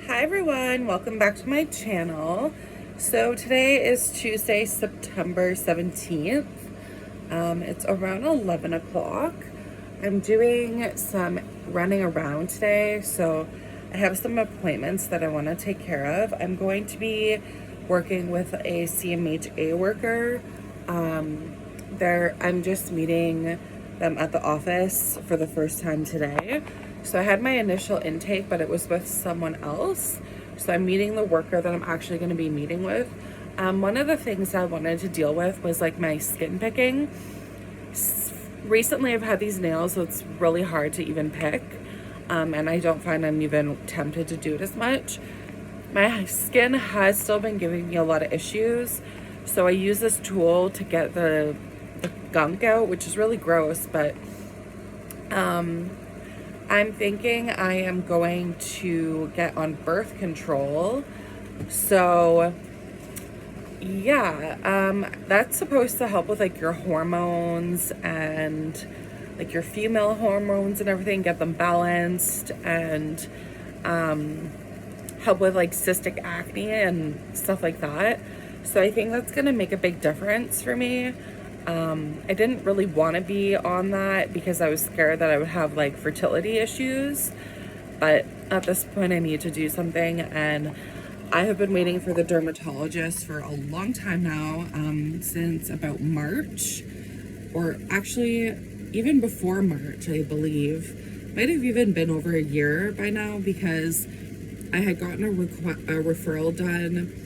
Hi everyone, welcome back to my channel. So today is Tuesday, September 17th. It's around 11 o'clock. I'm doing some running around today, so I have some appointments that I want to take care of. I'm going to be working with a CMHA worker. I'm just meeting them at the office for the first time today. So I had my initial intake, but it was with someone else. So I'm meeting the worker that I'm actually going to be meeting with. One of the things I wanted to deal with was like my skin picking. Recently I've had these nails, so it's really hard to even pick. And I don't find I'm even tempted to do it as much. My skin has still been giving me a lot of issues. So I use this tool to get the gunk out, which is really gross, but I'm thinking I am going to get on birth control. So yeah, that's supposed to help with like your hormones and like your female hormones and everything, get them balanced, and help with like cystic acne and stuff like that. So I think that's gonna make a big difference for me. I didn't really want to be on that because I was scared that I would have like fertility issues, but at this point I need to do something, and I have been waiting for the dermatologist for a long time now, since about March, or actually even before March, I believe. Might have even been over a year by now, because I had gotten a referral done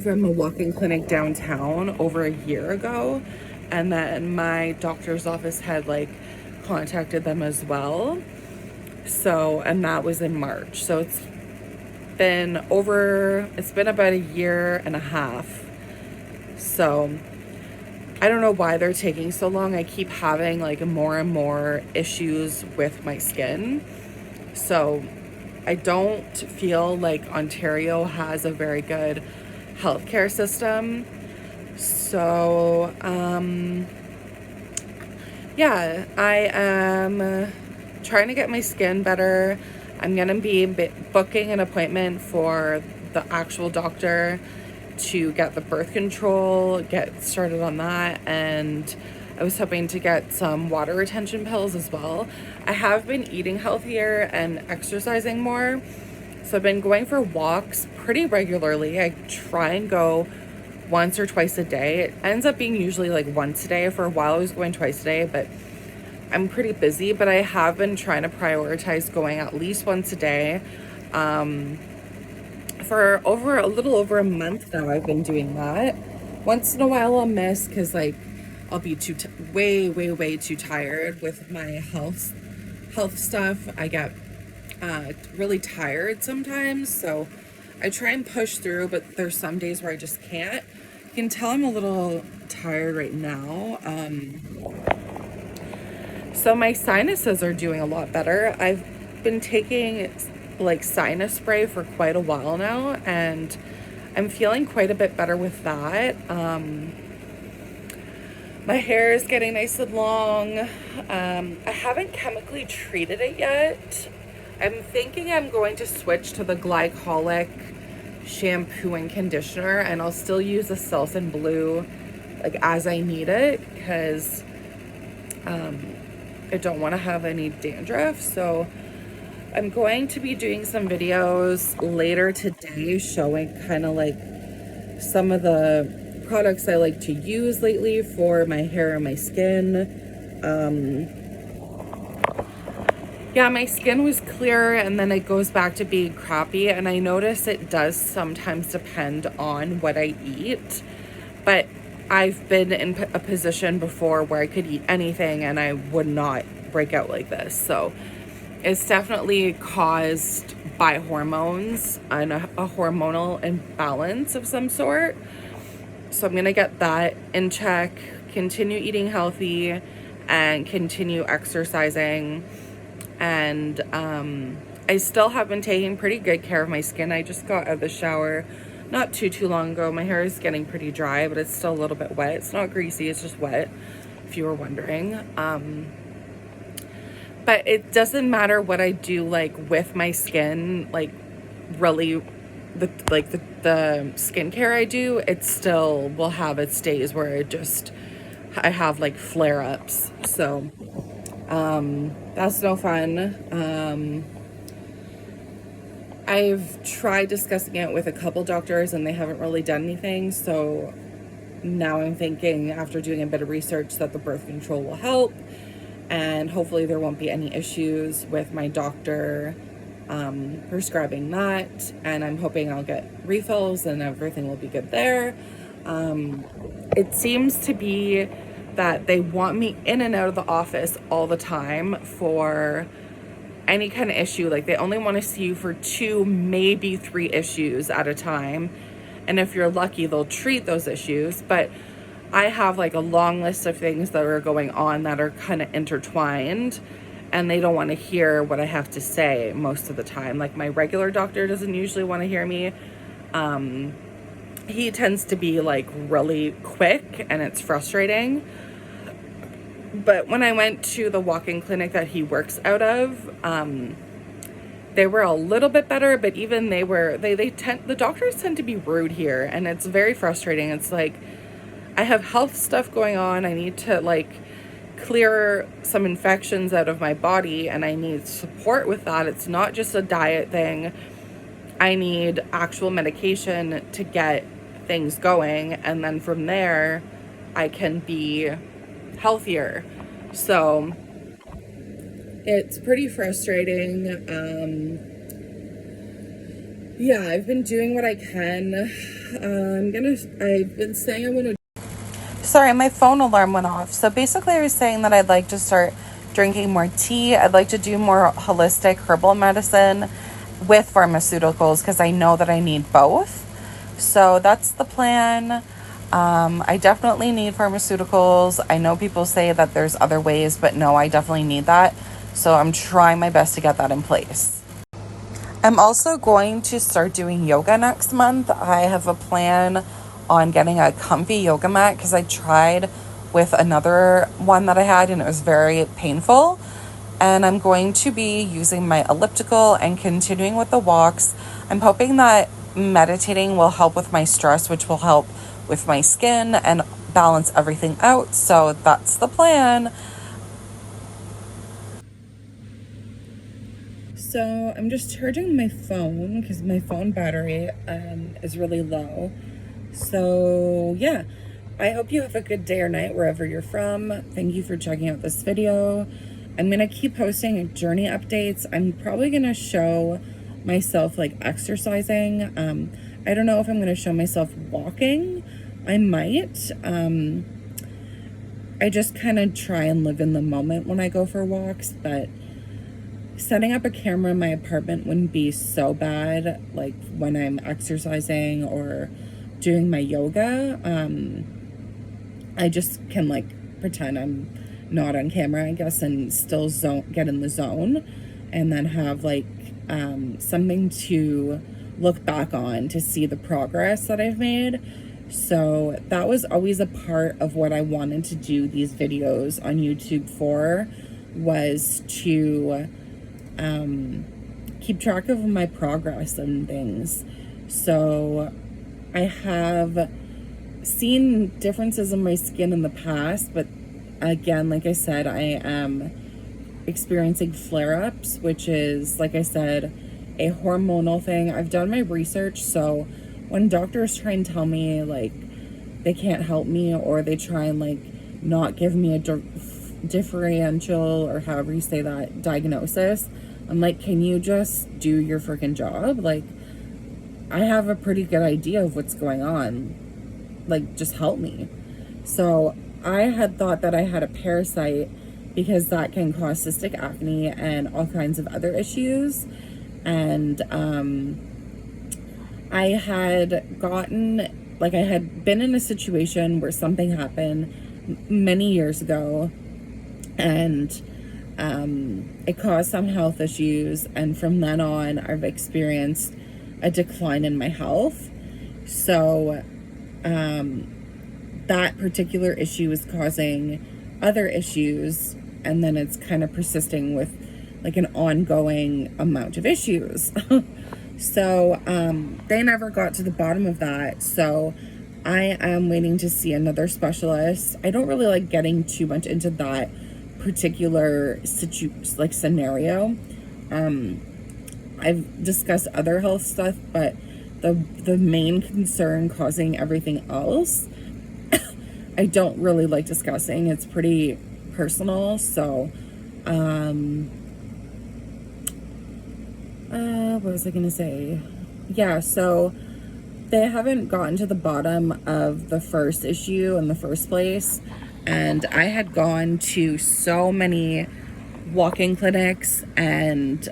from a walk-in clinic downtown over a year ago, and then my doctor's office had like contacted them as well. So, and that was in March. So it's been about a year and a half. So I don't know why they're taking so long. I keep having like more and more issues with my skin. So I don't feel like Ontario has a very good healthcare system. So yeah, I am trying to get my skin better. I'm gonna be booking an appointment for the actual doctor to get the birth control, get started on that, and I was hoping to get some water retention pills as well. I have been eating healthier and exercising more. So I've been going for walks pretty regularly. I try and go once or twice a day. It ends up being usually like once a day. For a while I was going twice a day, but I'm pretty busy. But I have been trying to prioritize going at least once a day. For a little over a month now, I've been doing that. Once in a while I'll miss because like I'll be way too tired with my health stuff. I get really tired sometimes, so I try and push through, but there's some days where I just can't. You can tell I'm a little tired right now. So my sinuses are doing a lot better. I've been taking like sinus spray for quite a while now, and I'm feeling quite a bit better with that. My hair is getting nice and long. I haven't chemically treated it yet. I'm thinking I'm going to switch to the glycolic shampoo and conditioner, and I'll still use the Selsun Blue like as I need it, because I don't want to have any dandruff. So I'm going to be doing some videos later today showing kind of like some of the products I like to use lately for my hair and my skin. Yeah, my skin was clear and then it goes back to being crappy, and I notice it does sometimes depend on what I eat, but I've been in a position before where I could eat anything and I would not break out like this. So it's definitely caused by hormones and a hormonal imbalance of some sort. So I'm gonna get that in check, continue eating healthy, and continue exercising. And I still have been taking pretty good care of my skin. I just got out of the shower not too long ago. My hair is getting pretty dry, but it's still a little bit wet. It's not greasy, it's just wet, if you were wondering. But it doesn't matter what I do like with my skin, like really the skincare I do, it still will have its days where I have like flare-ups. So that's no fun. I've tried discussing it with a couple doctors and they haven't really done anything. So now I'm thinking, after doing a bit of research, that the birth control will help, and hopefully there won't be any issues with my doctor prescribing that, and I'm hoping I'll get refills and everything will be good there. It seems to be that they want me in and out of the office all the time for any kind of issue. Like, they only want to see you for 2, maybe 3 issues at a time, and if you're lucky they'll treat those issues. But I have like a long list of things that are going on that are kind of intertwined, and they don't want to hear what I have to say most of the time. Like, my regular doctor doesn't usually want to hear me. He tends to be like really quick, and it's frustrating. But when I went to the walk-in clinic that he works out of, they were a little bit better, but even the doctors tend to be rude here, and it's very frustrating. It's like, I have health stuff going on. I need to like clear some infections out of my body, and I need support with that. It's not just a diet thing. I need actual medication to get things going, and then from there I can be healthier. So it's pretty frustrating. Yeah, I've been doing what I can. I've been saying I want to. Sorry, my phone alarm went off. So basically I was saying that I'd like to start drinking more tea. I'd like to do more holistic herbal medicine with pharmaceuticals, because I know that I need both. So that's the plan. I definitely need pharmaceuticals. I know people say that there's other ways, but no, I definitely need that. So I'm trying my best to get that in place. I'm also going to start doing yoga next month. I have a plan on getting a comfy yoga mat, because I tried with another one that I had and it was very painful. And I'm going to be using my elliptical and continuing with the walks. I'm hoping that meditating will help with my stress, which will help with my skin and balance everything out. So that's the plan. So I'm just charging my phone because my phone battery is really low. So yeah, I hope you have a good day or night wherever you're from. Thank you for checking out this video. I'm gonna keep posting journey updates. I'm probably gonna show myself like exercising. I don't know if I'm gonna show myself walking. I might. I just kind of try and live in the moment when I go for walks, but setting up a camera in my apartment wouldn't be so bad, like when I'm exercising or doing my yoga. I just can like pretend I'm not on camera, I guess, and still get in the zone, and then have like something to look back on to see the progress that I've made. So that was always a part of what I wanted to do these videos on YouTube for, was to keep track of my progress and things. So I have seen differences in my skin in the past, but again, like I said, I am experiencing flare-ups, which is, like I said, a hormonal thing. I've done my research, so when doctors try and tell me like they can't help me, or they try and like not give me a differential, or however you say that, diagnosis, I'm like, can you just do your freaking job? Like, I have a pretty good idea of what's going on. Like, just help me. So I had thought that I had a parasite, because that can cause cystic acne and all kinds of other issues. And I had gotten, like, I had been in a situation where something happened many years ago, and it caused some health issues, and from then on I've experienced a decline in my health. So that particular issue is causing other issues, and then it's kind of persisting with like an ongoing amount of issues. So they never got to the bottom of that. So I am waiting to see another specialist. I don't really like getting too much into that particular scenario. I've discussed other health stuff, but the main concern causing everything else, I don't really like discussing. It's pretty personal. So, what was I gonna say? Yeah, so they haven't gotten to the bottom of the first issue in the first place. And I had gone to so many walk-in clinics and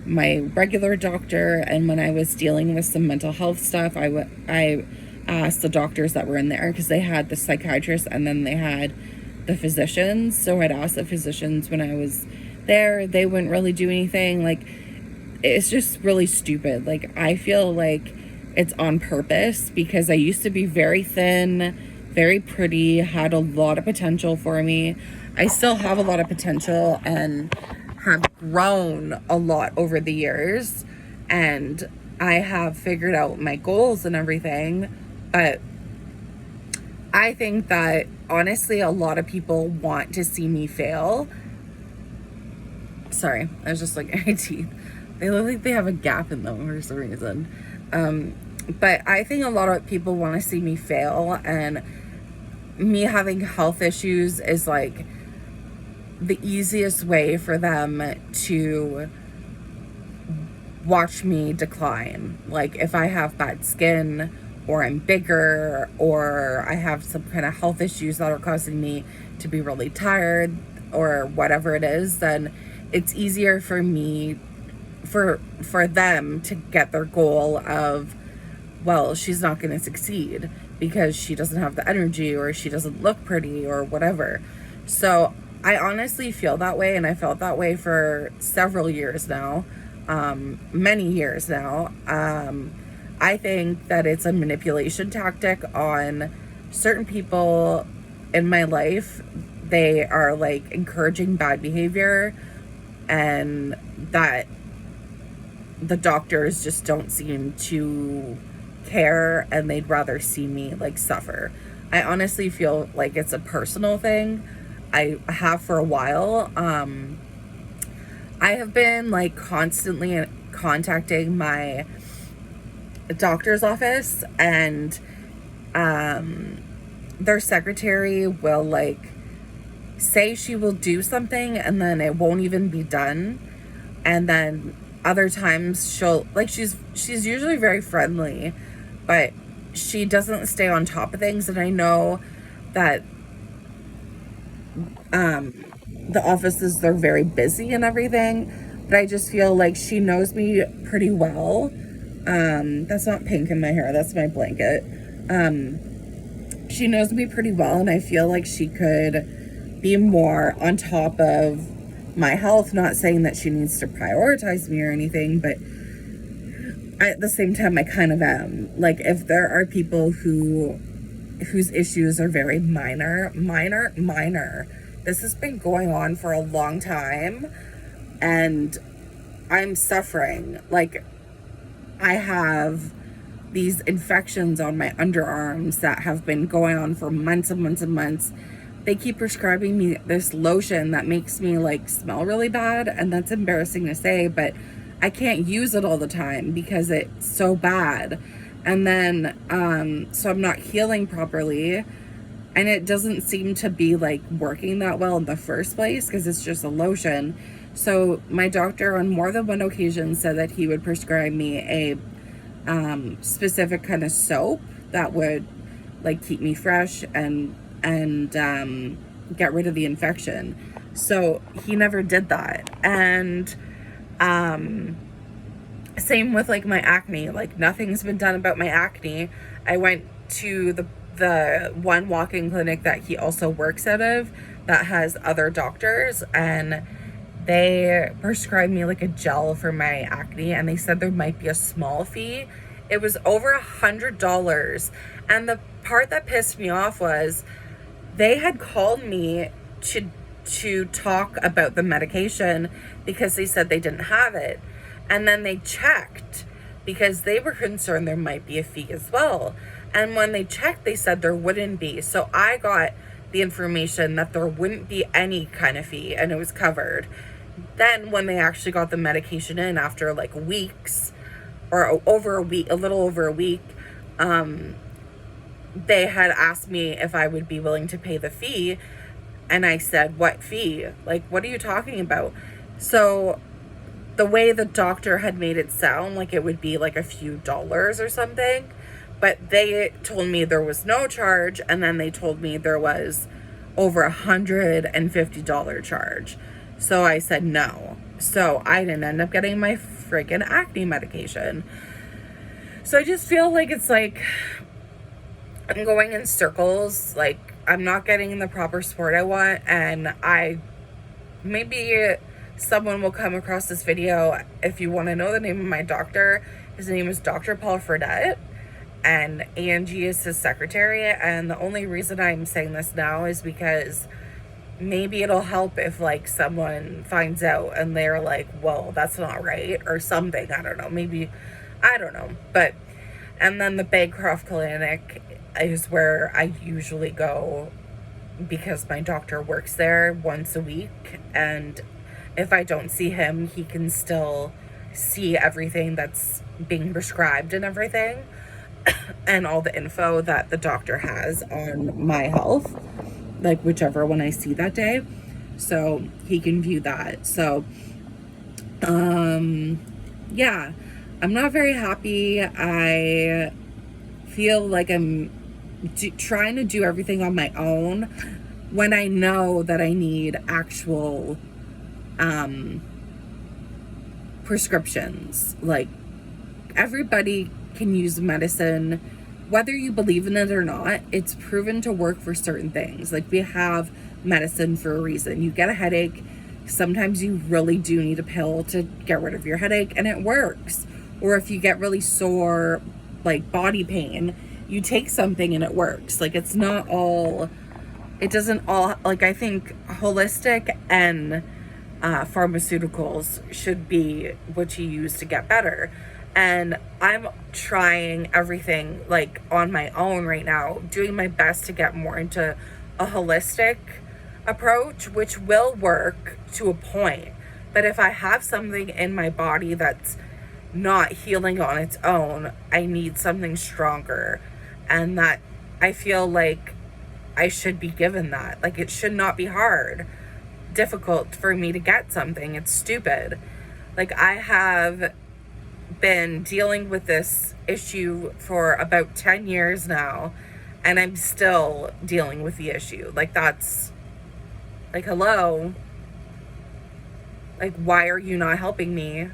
my regular doctor, and when I was dealing with some mental health stuff, I asked the doctors that were in there, because they had the psychiatrist and then they had the physicians. So I'd asked the physicians when I was there, they wouldn't really do anything. Like, it's just really stupid. Like, I feel like it's on purpose, because I used to be very thin, very pretty, had a lot of potential for me. I still have a lot of potential and have grown a lot over the years, and I have figured out my goals and everything. But I think that honestly a lot of people want to see me fail. Sorry, I was just like, my teeth, they look like they have a gap in them for some reason. But I think a lot of people want to see me fail, and me having health issues is like the easiest way for them to watch me decline. Like, if I have bad skin, or I'm bigger, or I have some kind of health issues that are causing me to be really tired, or whatever it is, then it's easier for me, for them to get their goal of, well, she's not going to succeed because she doesn't have the energy, or she doesn't look pretty, or whatever. So I honestly feel that way, and I felt that way for several years now, many years now. I think that it's a manipulation tactic on certain people in my life. They are like encouraging bad behavior, and that the doctors just don't seem to care, and they'd rather see me like suffer. I honestly feel like it's a personal thing. I have for a while. I have been like constantly contacting my doctor's office, and their secretary will like say she will do something, and then it won't even be done. And then other times she'll like, she's usually very friendly, but she doesn't stay on top of things. And I know that the offices, they're very busy and everything, but I just feel like she knows me pretty well. That's not pink in my hair, that's my blanket. She knows me pretty well, and I feel like she could be more on top of my health. Not saying that she needs to prioritize me or anything, but at the same time, I kind of am. Like, if there are people whose issues are very minor, this has been going on for a long time, and I'm suffering. Like, I have these infections on my underarms that have been going on for months and months and months. They keep prescribing me this lotion that makes me like smell really bad, and that's embarrassing to say, but I can't use it all the time because it's so bad. And then so I'm not healing properly, and it doesn't seem to be like working that well in the first place because it's just a lotion. So my doctor on more than one occasion said that he would prescribe me a specific kind of soap that would like keep me fresh and get rid of the infection. So he never did that. And same with like my acne. Like, nothing's been done about my acne. I went to the one walk-in clinic that he also works out of that has other doctors, and they prescribed me like a gel for my acne, and they said there might be a small fee. It was over $100. And the part that pissed me off was they had called me to talk about the medication because they said they didn't have it. And then they checked because they were concerned there might be a fee as well. And when they checked, they said there wouldn't be. So I got the information that there wouldn't be any kind of fee and it was covered. Then when they actually got the medication in after like weeks or over a week, a little over a week, they had asked me if I would be willing to pay the fee. And I said, what fee? Like, what are you talking about? So the way the doctor had made it sound like it would be like a few dollars or something, but they told me there was no charge, and then they told me there was over $150 charge. So I said no. So I didn't end up getting my freaking acne medication. So I just feel like it's like I'm going in circles. Like, I'm not getting the proper support I want, and maybe someone will come across this video. If you want to know the name of my doctor, his name is Dr. Paul Fredette, and Angie is his secretary. And the only reason I'm saying this now is because maybe it'll help if like someone finds out and they're like, well, that's not right or something. I don't know. Maybe, I don't know. But, and then the Bancroft Clinic is where I usually go because my doctor works there once a week. And if I don't see him, he can still see everything that's being prescribed and everything and all the info that the doctor has on my health, like whichever one I see that day. So he can view that. So, yeah, I'm not very happy. I feel like I'm trying to do everything on my own when I know that I need actual prescriptions. Like, everybody can use medicine, whether you believe in it or not. It's proven to work for certain things. Like, we have medicine for a reason. You get a headache, sometimes you really do need a pill to get rid of your headache, and it works. Or if you get really sore, like body pain, you take something and it works. Like, it's not all, it doesn't all, like, I think holistic and pharmaceuticals should be what you use to get better. And I'm trying everything like on my own right now, doing my best to get more into a holistic approach, which will work to a point. But if I have something in my body that's not healing on its own, I need something stronger. And that, I feel like I should be given that. Like, it should not be difficult for me to get something. It's stupid. Like, I have been dealing with this issue for about 10 years now, and I'm still dealing with the issue. Like, that's like, hello, like, why are you not helping me?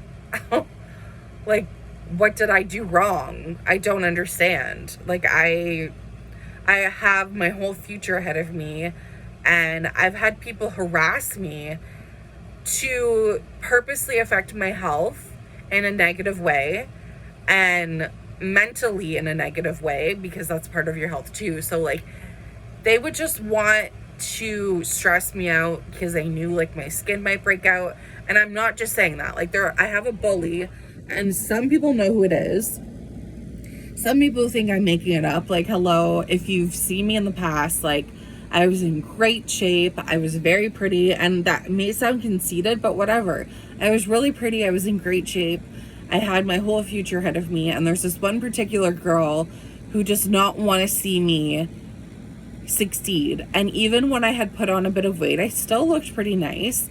Like, what did I do wrong? I don't understand. Like, I have my whole future ahead of me, and I've had people harass me to purposely affect my health in a negative way and mentally in a negative way, because that's part of your health too. So like, they would just want to stress me out because they knew like my skin might break out. And I'm not just saying that. Like, I have a bully, and some people know who it is. Some people think I'm making it up. Like, hello, if you've seen me in the past, like, I was in great shape. I was very pretty, and that may sound conceited, but whatever. I was really pretty. I was in great shape. I had my whole future ahead of me, and there's this one particular girl who does not want to see me succeed. And even when I had put on a bit of weight, I still looked pretty nice.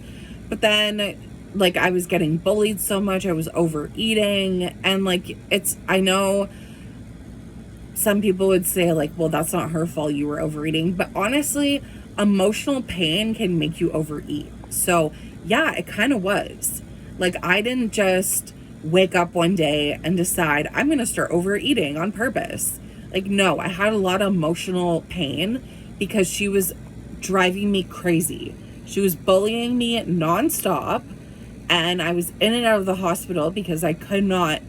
But then, like, I was getting bullied so much. I was overeating, and like, I know some people would say like, well, that's not her fault, you were overeating. But honestly, emotional pain can make you overeat. So yeah, it kind of was. Like, I didn't just wake up one day and decide I'm going to start overeating on purpose. Like, no, I had a lot of emotional pain because she was driving me crazy. She was bullying me nonstop, and I was in and out of the hospital because I could not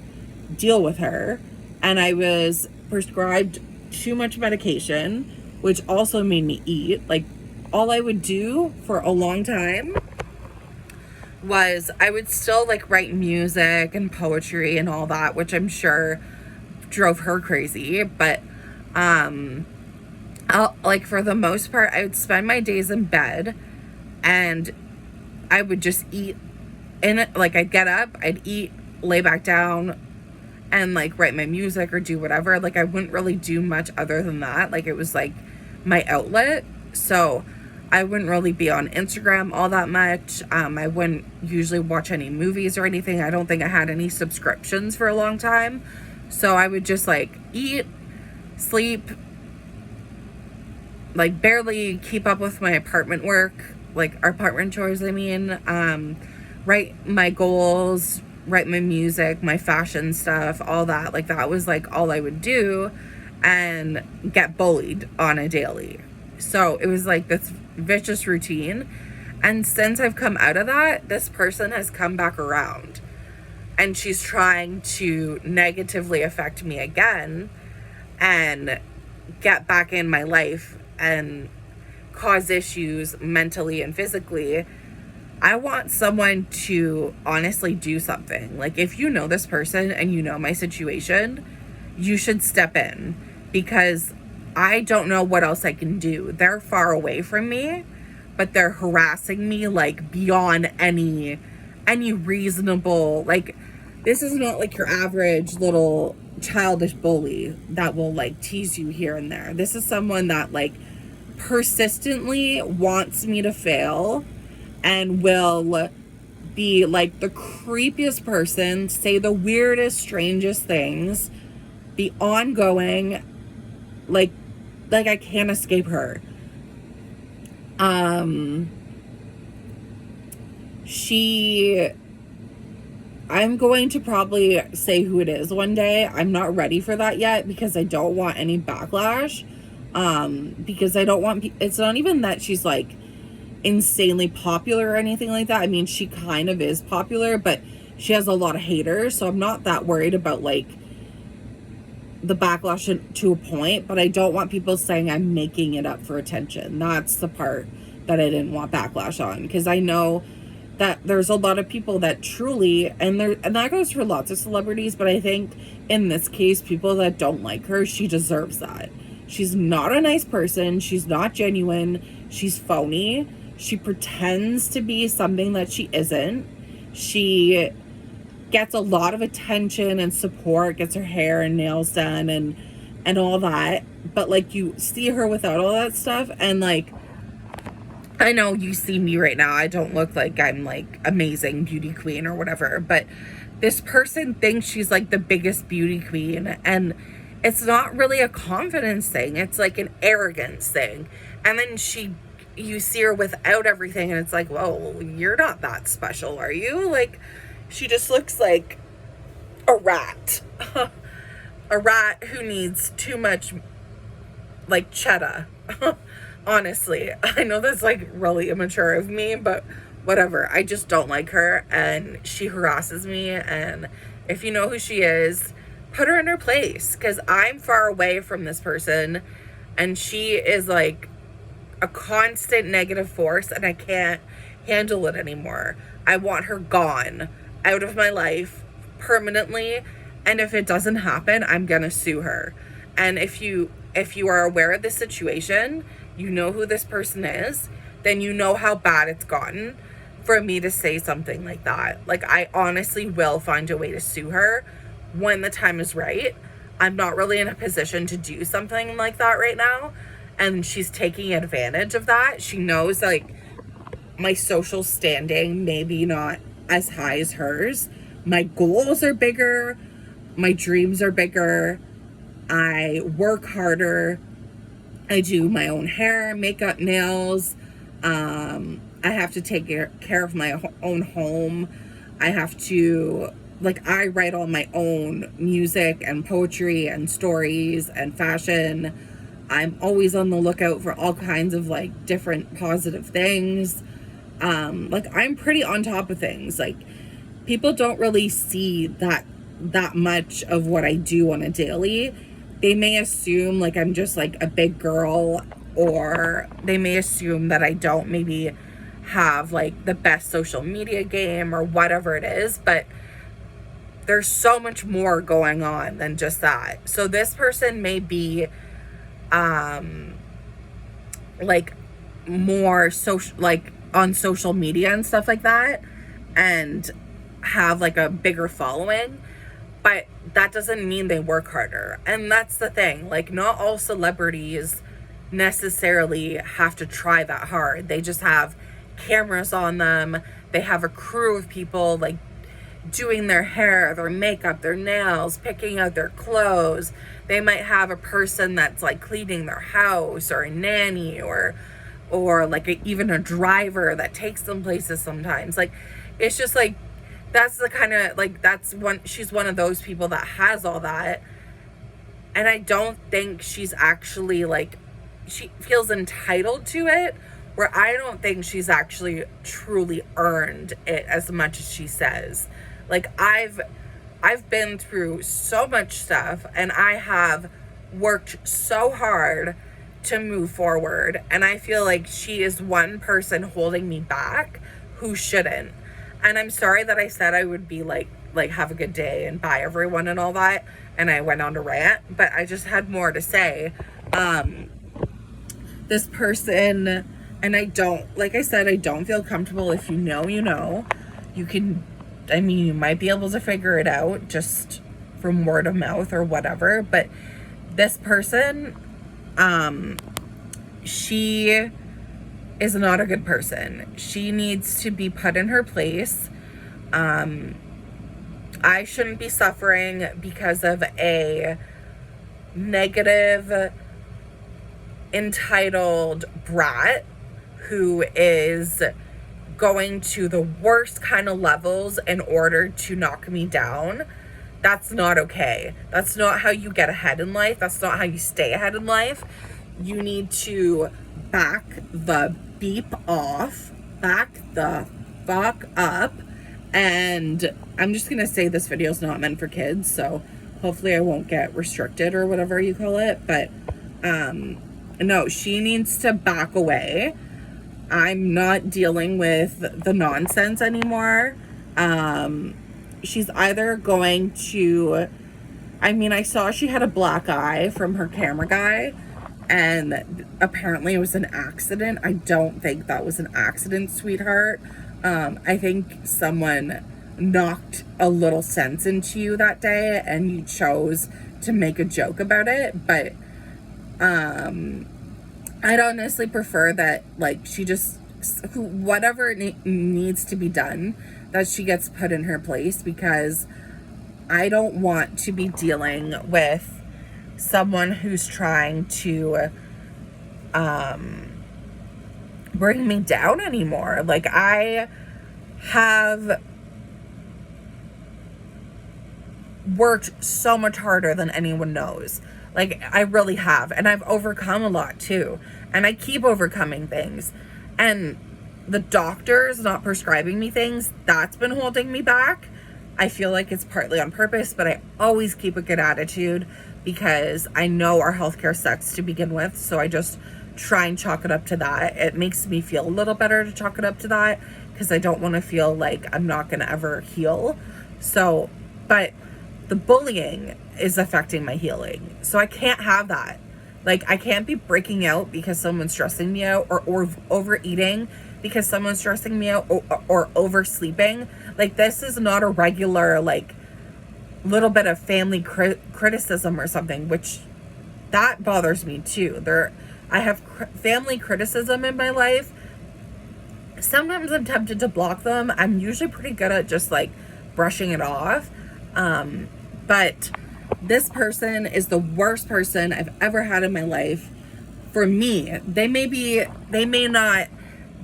deal with her. And I was prescribed too much medication, which also made me eat. Like, all I would do for a long time was I would still like write music and poetry and all that, which I'm sure drove her crazy. But I'll, like, for the most part, I would spend my days in bed, and I would just eat in it. Like, I'd get up, I'd eat, lay back down, and like write my music or do whatever. Like, I wouldn't really do much other than that. Like, it was like my outlet. So I wouldn't really be on Instagram all that much. I wouldn't usually watch any movies or anything. I don't think I had any subscriptions for a long time. So I would just like eat, sleep, like barely keep up with my apartment work, like our apartment chores, I mean, write my goals, write my music, my fashion stuff, all that. Like, that was like all I would do, and get bullied on a daily. So it was like this vicious routine. And since I've come out of that, this person has come back around, and she's trying to negatively affect me again and get back in my life and cause issues mentally and physically. I want someone to honestly do something. Like, if you know this person and you know my situation, you should step in, because I don't know what else I can do. They're far away from me, but they're harassing me like beyond any reasonable, like, this is not like your average little childish bully that will like tease you here and there. This is someone that like persistently wants me to fail and will be like the creepiest person, say the weirdest, strangest things, be ongoing, like I can't escape her. I'm going to probably say who it is one day. I'm not ready for that yet, because I don't want any backlash. Because I don't want, it's not even that she's like insanely popular or anything like that. I mean, she kind of is popular, but she has a lot of haters, so I'm not that worried about like the backlash to a point. But I don't want people saying I'm making it up for attention. That's the part that I didn't want backlash on, because I know that there's a lot of people that truly, and that goes for lots of celebrities, but I think in this case, people that don't like her, she deserves that. She's not a nice person. She's not genuine. She's phony. She pretends to be something that she isn't. She gets a lot of attention and support, gets her hair and nails done and all that. But like, you see her without all that stuff, and like, I know you see me right now. I don't look like I'm like amazing beauty queen or whatever, but this person thinks she's like the biggest beauty queen, and it's not really a confidence thing. It's like an arrogance thing. And then you see her without everything, and it's like, whoa, you're not that special, are you? Like, she just looks like a rat. A rat who needs too much like cheddar. Honestly, I know that's like really immature of me, but whatever. I just don't like her, and she harasses me. And if you know who she is, put her in her place, because I'm far away from this person, and she is like a constant negative force, and I can't handle it anymore. I want her gone, out of my life permanently. And if it doesn't happen, I'm gonna sue her. And if you are aware of this situation, you know who this person is, then you know how bad it's gotten for me to say something like that. Like, I honestly will find a way to sue her when the time is right. I'm not really in a position to do something like that right now, and she's taking advantage of that. She knows like my social standing maybe not as high as hers. My goals are bigger, my dreams are bigger, I work harder, I do my own hair, makeup, nails. I have to take care of my own home. I have to, like, I write all my own music and poetry and stories and fashion. I'm always on the lookout for all kinds of like different positive things. Like, I'm pretty on top of things. Like, people don't really see that much of what I do on a daily. They may assume like I'm just like a big girl, or they may assume that I don't maybe have like the best social media game or whatever it is, but there's so much more going on than just that. So this person may be like more social, like on social media and stuff like that, and have like a bigger following, but that doesn't mean they work harder. And that's the thing, like not all celebrities necessarily have to try that hard. They just have cameras on them, they have a crew of people like doing their hair, their makeup, their nails, picking out their clothes. They might have a person that's like cleaning their house, or a nanny, or like even a driver that takes them places sometimes. Like it's just like, that's the kind of like, she's one of those people that has all that. And I don't think she's actually like, she feels entitled to it, where I don't think she's actually truly earned it as much as she says. Like I've been through so much stuff, and I have worked so hard to move forward, and I feel like she is one person holding me back who shouldn't. And I'm sorry that I said I would be like have a good day and bye everyone and all that, and I went on to rant, but I just had more to say. This person, and I don't, like I said, I don't feel comfortable. If you know, you can, I mean, you might be able to figure it out just from word of mouth or whatever, but this person, she is not a good person. She needs to be put in her place. I shouldn't be suffering because of a negative, entitled brat who is going to the worst kind of levels in order to knock me down. That's not okay. That's not how you get ahead in life. That's not how you stay ahead in life. You need to back the beep off, back the fuck up. And I'm just gonna say this video is not meant for kids, so hopefully I won't get restricted or whatever you call it, but no, she needs to back away. I'm not dealing with the nonsense anymore. She's either going to, I mean, I saw she had a black eye from her camera guy, and apparently it was an accident. I don't think that was an accident, sweetheart. I think someone knocked a little sense into you that day, and you chose to make a joke about it, but I'd honestly prefer that, like, she just, whatever needs to be done, that she gets put in her place, because I don't want to be dealing with someone who's trying to bring me down anymore. Like, I have worked so much harder than anyone knows. Like, I really have. And I've overcome a lot too. And I keep overcoming things. And the doctors not prescribing me things, that's been holding me back. I feel like it's partly on purpose, but I always keep a good attitude because I know our healthcare sucks to begin with. So I just try and chalk it up to that. It makes me feel a little better to chalk it up to that, because I don't want to feel like I'm not going to ever heal. So, but the bullying is affecting my healing. So I can't have that. Like, I can't be breaking out because someone's stressing me out, or overeating because someone's stressing me out, or oversleeping. Like, this is not a regular, like, little bit of family criticism or something, which that bothers me too. I have family criticism in my life. Sometimes I'm tempted to block them. I'm usually pretty good at just like brushing it off. But this person is the worst person I've ever had in my life. For me, they may not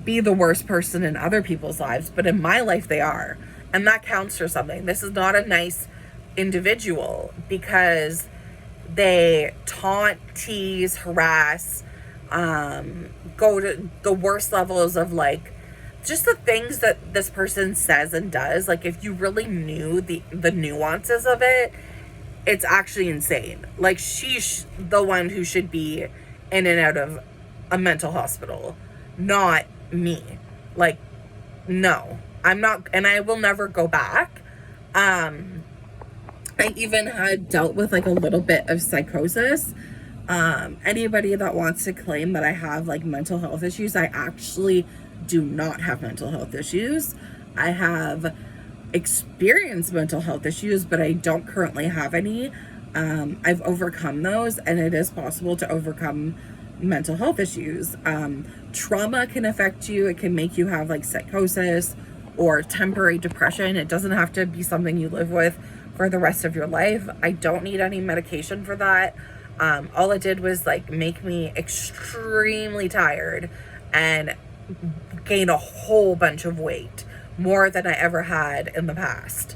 be the worst person in other people's lives, but in my life they are. And that counts for something. This is not a nice individual, because they taunt, tease, harass, go to the worst levels of like just the things that this person says and does. Like, if you really knew the nuances of it, it's actually insane. Like, she's the one who should be in and out of a mental hospital, not me. Like, no, I'm not, and I will never go back. I even had dealt with like a little bit of psychosis. Anybody that wants to claim that I have like mental health issues, I actually do not have mental health issues. I have experienced mental health issues, but I don't currently have any. I've overcome those, and it is possible to overcome mental health issues. Trauma can affect you. It can make you have like psychosis or temporary depression. It doesn't have to be something you live with for the rest of your life. I don't need any medication for that. All it did was like make me extremely tired and gain a whole bunch of weight, more than I ever had in the past.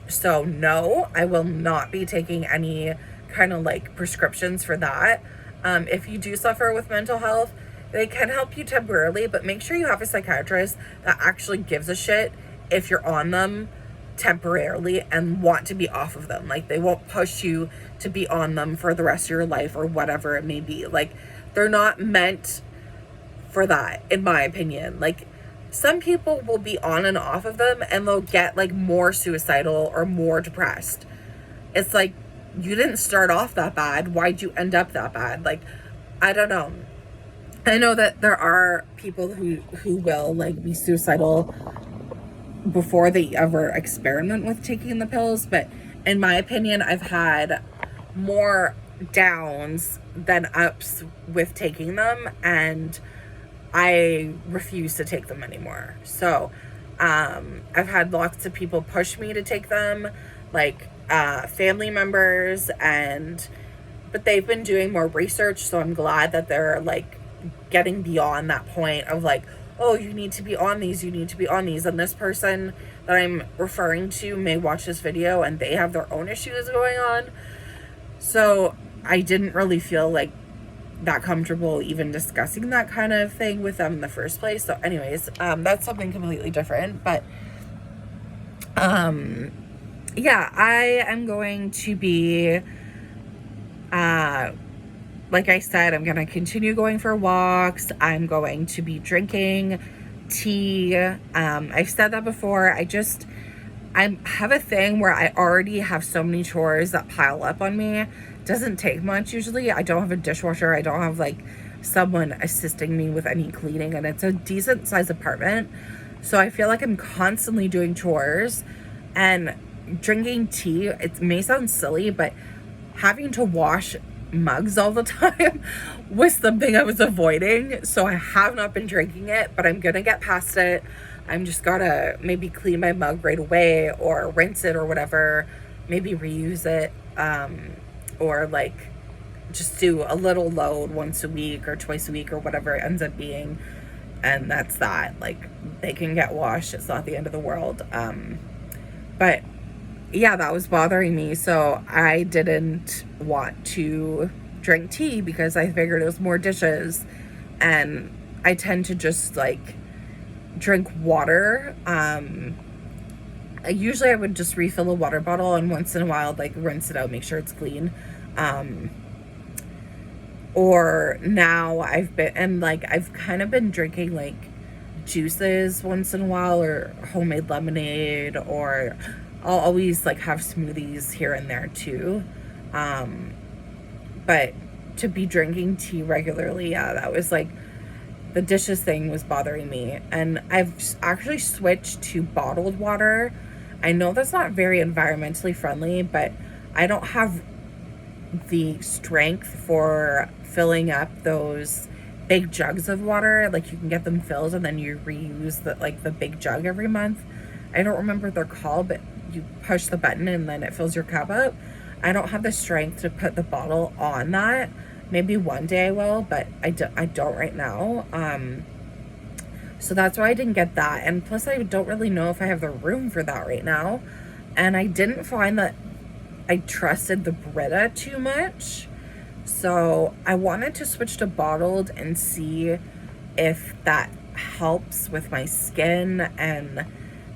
So no, I will not be taking any kind of like prescriptions for that. If you do suffer with mental health, they can help you temporarily, but make sure you have a psychiatrist that actually gives a shit if you're on them temporarily and want to be off of them. Like, they won't push you to be on them for the rest of your life or whatever it may be. Like, they're not meant for that, in my opinion. Like, some people will be on and off of them and they'll get like more suicidal or more depressed. It's like, you didn't start off that bad. Why'd you end up that bad? Like, I don't know. I know that there are people who will like be suicidal before they ever experiment with taking the pills, but in my opinion, I've had more downs than ups with taking them, and I refuse to take them anymore. So I've had lots of people push me to take them, like family members, but they've been doing more research, so I'm glad that they're like getting beyond that point of like, oh, you need to be on these, you need to be on these. And this person that I'm referring to may watch this video and they have their own issues going on. So I didn't really feel like that comfortable even discussing that kind of thing with them in the first place. So anyways, that's something completely different. But yeah, I am going to be like I said, I'm going to continue going for walks. I'm going to be drinking tea. I've said that before. I have a thing where I already have so many chores that pile up on me. It doesn't take much usually. I don't have a dishwasher. I don't have like someone assisting me with any cleaning, and it's a decent sized apartment. So I feel like I'm constantly doing chores and drinking tea. It may sound silly, but having to wash mugs all the time was something I was avoiding. So I have not been drinking it, but I'm gonna get past it. I'm just gotta maybe clean my mug right away or rinse it or whatever, maybe reuse it, or like just do a little load once a week or twice a week or whatever it ends up being. And that's that. Like, they can get washed. It's not the end of the world. But yeah, that was bothering me. So I didn't want to drink tea because I figured it was more dishes. And I tend to just like drink water. Usually I would just refill a water bottle, and once in a while, like, rinse it out, make sure it's clean. Or now I've kind of been drinking like juices once in a while, or homemade lemonade, or I'll always like have smoothies here and there too. But to be drinking tea regularly, yeah, that was like, the dishes thing was bothering me. And I've actually switched to bottled water. I know that's not very environmentally friendly, but I don't have the strength for filling up those big jugs of water. Like, you can get them filled and then you reuse the big jug every month. I don't remember what they're called, but you push the button and then it fills your cup up. I don't have the strength to put the bottle on that. Maybe one day I will, but I don't right now. So that's why I didn't get that. And plus, I don't really know if I have the room for that right now. And I didn't find that I trusted the Brita too much. So I wanted to switch to bottled and see if that helps with my skin and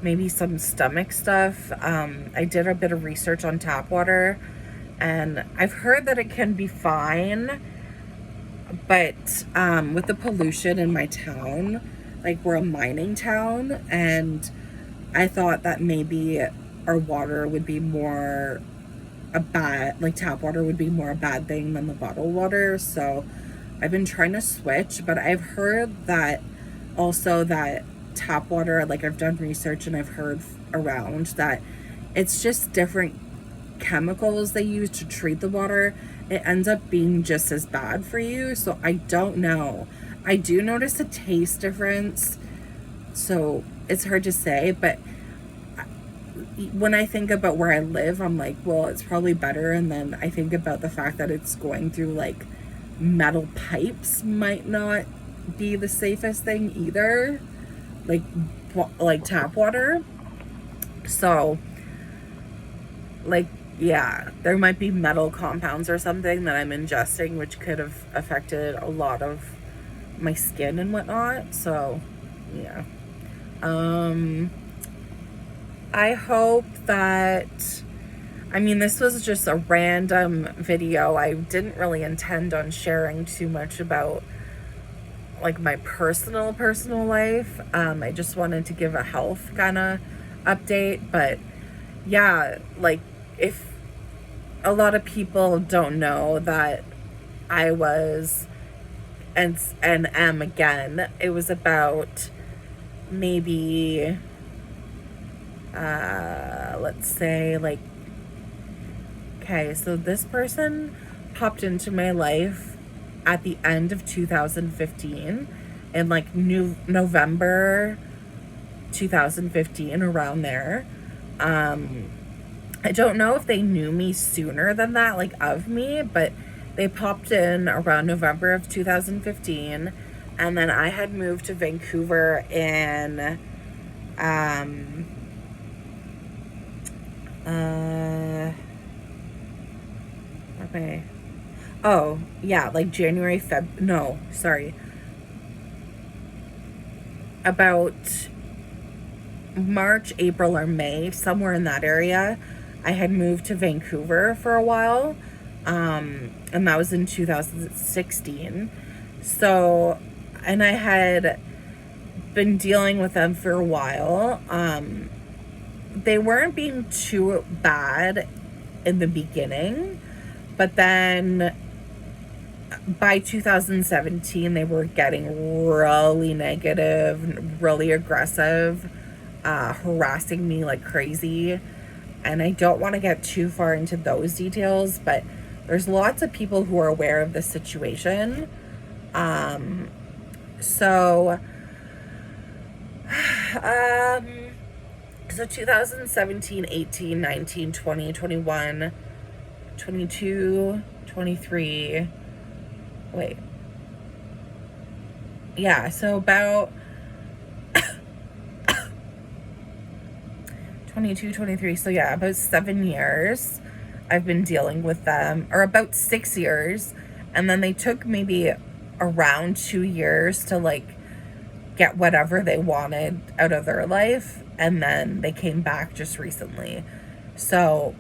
maybe some stomach stuff. I did a bit of research on tap water, and I've heard that it can be fine, but with the pollution in my town, like we're a mining town, and I thought that maybe our water would be more a bad, like tap water would be more a bad thing than the bottled water. So I've been trying to switch, but I've heard that also that tap water, like I've done research and I've heard around that it's just different chemicals they use to treat the water. It ends up being just as bad for you. So I don't know. I do notice a taste difference, so it's hard to say, but when I think about where I live, I'm like, well, it's probably better. And then I think about the fact that it's going through like metal pipes might not be the safest thing either, like tap water. So like, yeah, there might be metal compounds or something that I'm ingesting, which could have affected a lot of my skin and whatnot. So yeah. I hope that, I mean, this was just a random video. I didn't really intend on sharing too much about like my personal life. I just wanted to give a health kind of update. But yeah, like, if a lot of people don't know that I was and am again, it was about maybe let's say, like, okay, so this person popped into my life at the end of 2015, in like November 2015, around there. I don't know if they knew me sooner than that, like of me, but they popped in around November of 2015, and then I had moved to Vancouver in okay. Oh, yeah, like about March, April, or May, somewhere in that area. I had moved to Vancouver for a while, and that was in 2016. So, and I had been dealing with them for a while. They weren't being too bad in the beginning, but then by 2017, they were getting really negative, really aggressive, harassing me like crazy. And I don't want to get too far into those details, but there's lots of people who are aware of this situation. So 2017, 18, 19, 20, 21, 22, 23. Wait. Yeah, so about 22, 23. So yeah, about 7 years I've been dealing with them, or about 6 years. And then they took maybe around 2 years to like get whatever they wanted out of their life. And then they came back just recently. So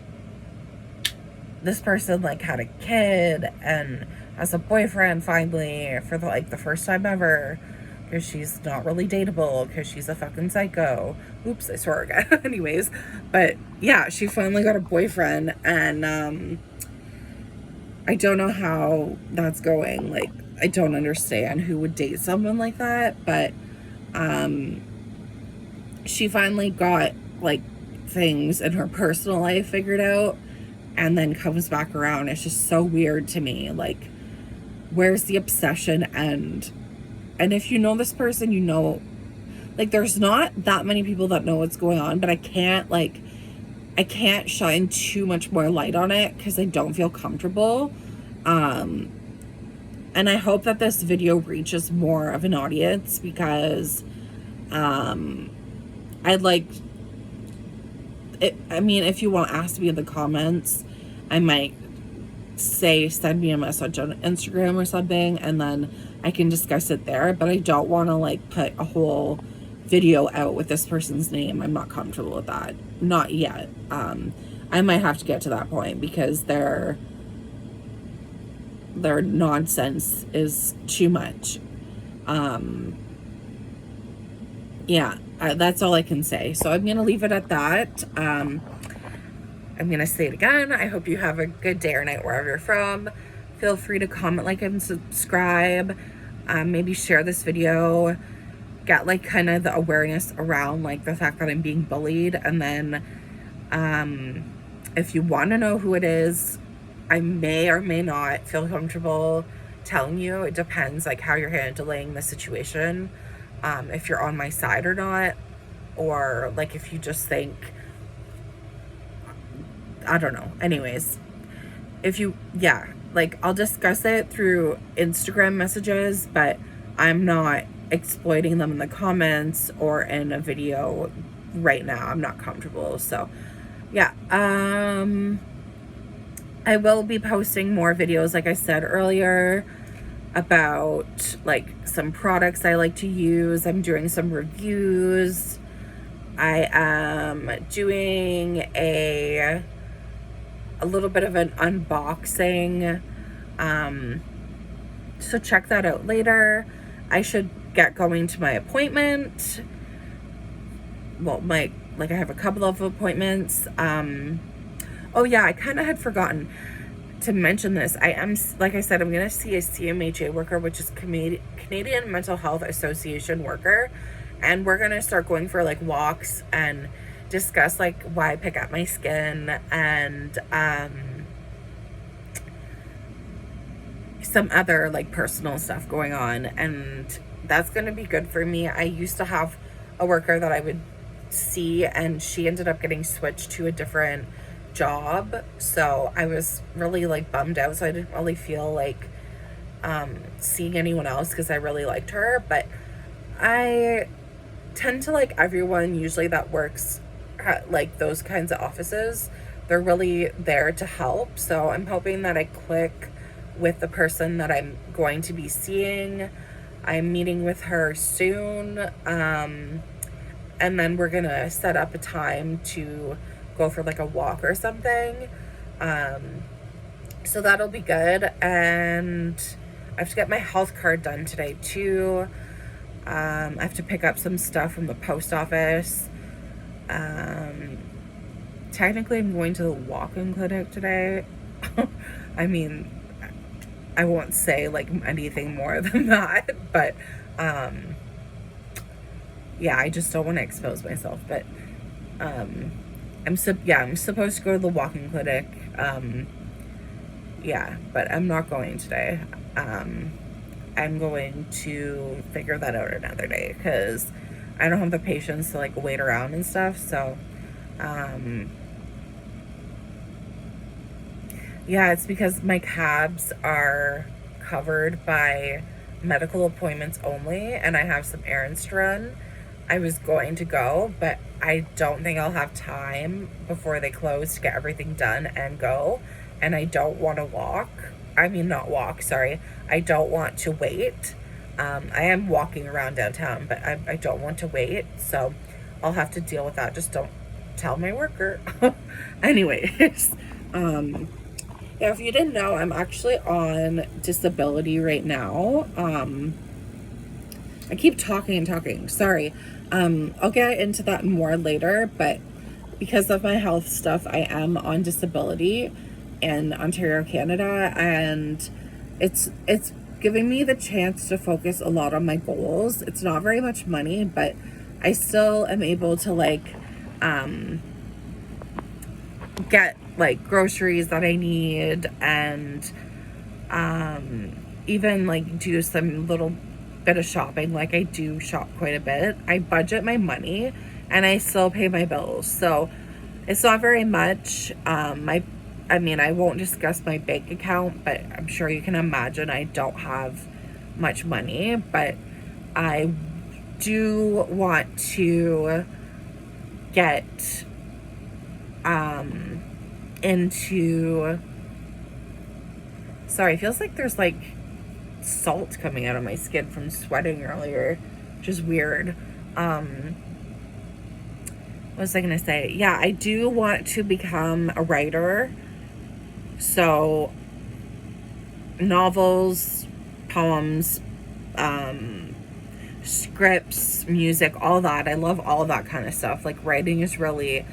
this person like had a kid and has a boyfriend finally for the first time ever, because she's not really dateable because she's a fucking psycho. Oops, I swore again. Anyways, but yeah, she finally got a boyfriend, and I don't know how that's going. Like, I don't understand who would date someone like that, but she finally got like things in her personal life figured out, and then comes back around. It's just so weird to me. Like, where's the obsession end? And if you know this person, you know, like, there's not that many people that know what's going on, but I can't shine too much more light on it because I don't feel comfortable. And I hope that this video reaches more of an audience, because I'd like it. I mean, if you want to ask me in the comments, I might say send me a message on Instagram or something, and then I can discuss it there. But I don't want to like put a whole video out with this person's name. I'm not comfortable with that, not yet. I might have to get to that point because their nonsense is too much. yeah, that's all I can say. So I'm going to leave it at that. I'm going to say it again. I hope you have a good day or night wherever you're from. Feel free to comment, like, and subscribe. Maybe share this video. Get, like, kind of the awareness around, like, the fact that I'm being bullied. And then if you want to know who it is, I may or may not feel comfortable telling you. It depends, like, how you're handling the situation. If you're on my side or not, or like if you just think, I don't know. Anyways, if you, yeah, like I'll discuss it through Instagram messages, but I'm not exploiting them in the comments or in a video right now. I'm not comfortable. So yeah, I will be posting more videos, like I said earlier, about like some products I like to use. I'm doing some reviews. I am doing a little bit of an unboxing. So check that out later. I should get going to my appointment. Well, I have a couple of appointments. Oh yeah, I kind of had forgotten to mention this. I am, like I said, I'm going to see a CMHA worker, which is Canadian Mental Health Association worker. And we're going to start going for like walks and discuss like why I pick at my skin and some other like personal stuff going on. And that's going to be good for me. I used to have a worker that I would see, and she ended up getting switched to a different job, so I was really like bummed out. So I didn't really feel like seeing anyone else because I really liked her. But I tend to like everyone usually that works at like those kinds of offices. They're really there to help. So I'm hoping that I click with the person that I'm going to be seeing. I'm meeting with her soon, and then we're gonna set up a time to go for like a walk or something. So that'll be good. And I have to get my health card done today too. I have to pick up some stuff from the post office. Technically I'm going to the walk-in clinic today. I mean, I won't say like anything more than that, but yeah, I just don't want to expose myself. But I'm supposed to go to the walk-in clinic. Yeah, but I'm not going today. I'm going to figure that out another day because I don't have the patience to like wait around and stuff. So yeah, it's because my cabs are covered by medical appointments only, and I have some errands to run. I was going to go, but I don't think I'll have time before they close to get everything done and go. And I don't want to walk. I mean, not walk, sorry. I don't want to wait. I am walking around downtown, but I don't want to wait. So I'll have to deal with that. Just don't tell my worker. Anyways, yeah, if you didn't know, I'm actually on disability right now. I keep talking and talking. Sorry. I'll get into that more later, but because of my health stuff, I am on disability in Ontario, Canada, and it's giving me the chance to focus a lot on my goals. It's not very much money, but I still am able to like get like groceries that I need, and even like do some little bit of shopping. Like I do shop quite a bit. I budget my money and I still pay my bills. So it's not very much. I mean, I won't discuss my bank account, but I'm sure you can imagine I don't have much money. But I do want to get into, sorry, it feels like there's like salt coming out of my skin from sweating earlier, which is weird. What was I gonna say? Yeah, I do want to become a writer. So novels, poems, scripts, music, all that. I love all that kind of stuff. Like writing is really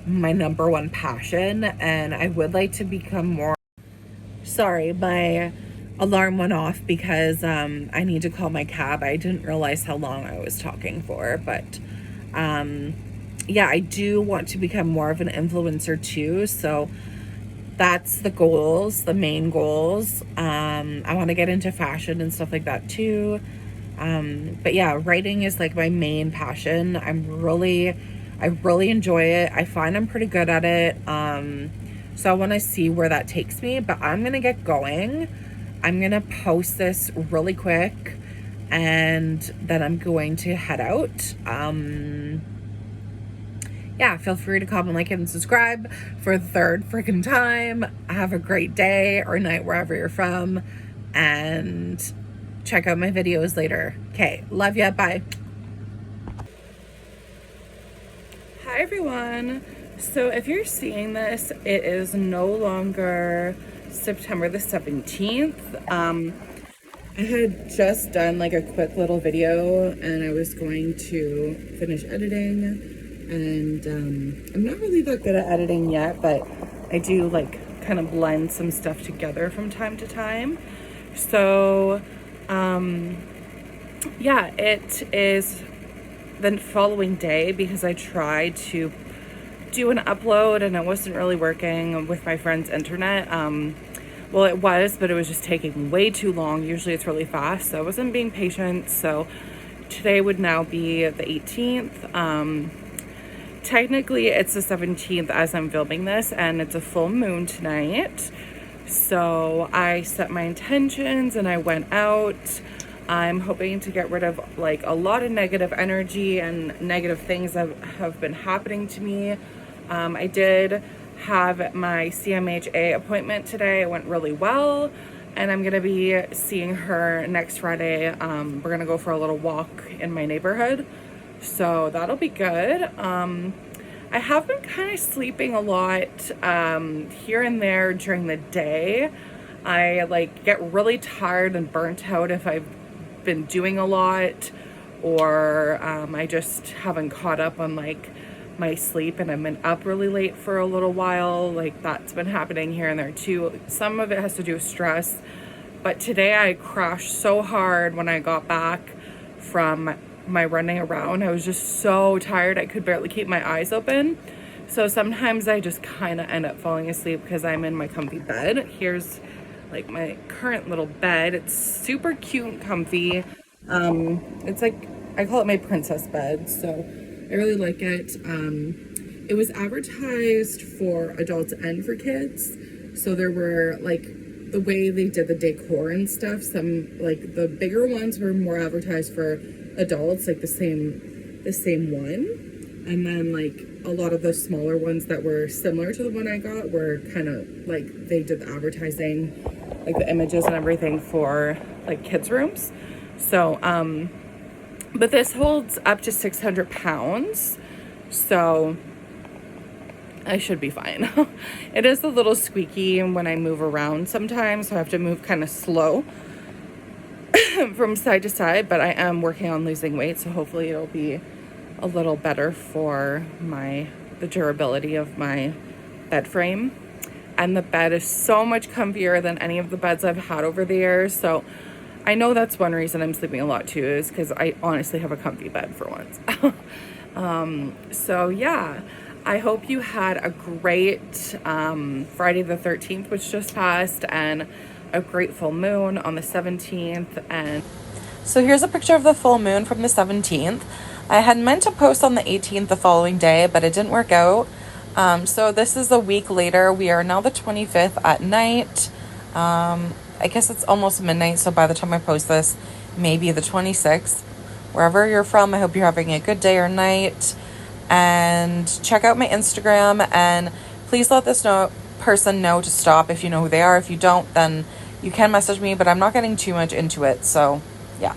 my number one passion, and I would like to become more. Sorry, my alarm went off because I need to call my cab. I didn't realize how long I was talking for, but yeah, I do want to become more of an influencer too. So that's the goals, the main goals. I want to get into fashion and stuff like that too. But yeah, writing is like my main passion. I really enjoy it. I find I'm pretty good at it. So I want to see where that takes me, but I'm going to get going. I'm going to post this really quick and then I'm going to head out. Yeah, feel free to comment, like, and subscribe for the third freaking time. Have a great day or night wherever you're from, and check out my videos later. Okay, love ya, bye. Hi everyone. So if you're seeing this, it is no longer September the 17th. I had just done like a quick little video and I was going to finish editing. And I'm not really that good at editing yet, but I do like kind of blend some stuff together from time to time. So yeah, it is the following day because I tried to do an upload and it wasn't really working with my friend's internet. Well, it was, but it was just taking way too long. Usually it's really fast, so I wasn't being patient. So today would now be the 18th. Technically it's the 17th as I'm filming this, and it's a full moon tonight. So I set my intentions and I went out. I'm hoping to get rid of like a lot of negative energy and negative things that have been happening to me. I did have my CMHA appointment today. It went really well, and I'm gonna be seeing her next Friday. We're gonna go for a little walk in my neighborhood, so that'll be good. I have been kind of sleeping a lot here and there during the day. I like get really tired and burnt out if I've been doing a lot, or I just haven't caught up on like my sleep and I've been up really late for a little while. Like that's been happening here and there too. Some of it has to do with stress, but today I crashed so hard when I got back from my running around. I was just so tired I could barely keep my eyes open. So sometimes I just kind of end up falling asleep because I'm in my comfy bed. Here's like my current little bed. It's super cute and comfy. It's like, I call it my princess bed, so I really like it. It was advertised for adults and for kids, so there were like the way they did the decor and stuff, some like the bigger ones were more advertised for adults, like the same one, and then like a lot of the smaller ones that were similar to the one I got were kind of like they did the advertising, like the images and everything for like kids rooms. So but this holds up to 600 pounds, so I should be fine. It is a little squeaky when I move around sometimes, so I have to move kind of slow from side to side, but I am working on losing weight, so hopefully it'll be a little better for the durability of my bed frame. And the bed is so much comfier than any of the beds I've had over the years, so I know that's one reason I'm sleeping a lot too, is because I honestly have a comfy bed for once. So yeah, I hope you had a great Friday the 13th, which just passed, and a great full moon on the 17th. And so here's a picture of the full moon from the 17th. I had meant to post on the 18th the following day, but it didn't work out. So this is a week later. We are now the 25th at night. I guess it's almost midnight, so by the time I post this, maybe the 26th. Wherever you're from, I hope you're having a good day or night. And check out my Instagram, and please let this person know to stop if you know who they are. If you don't, then you can message me, but I'm not getting too much into it, so yeah.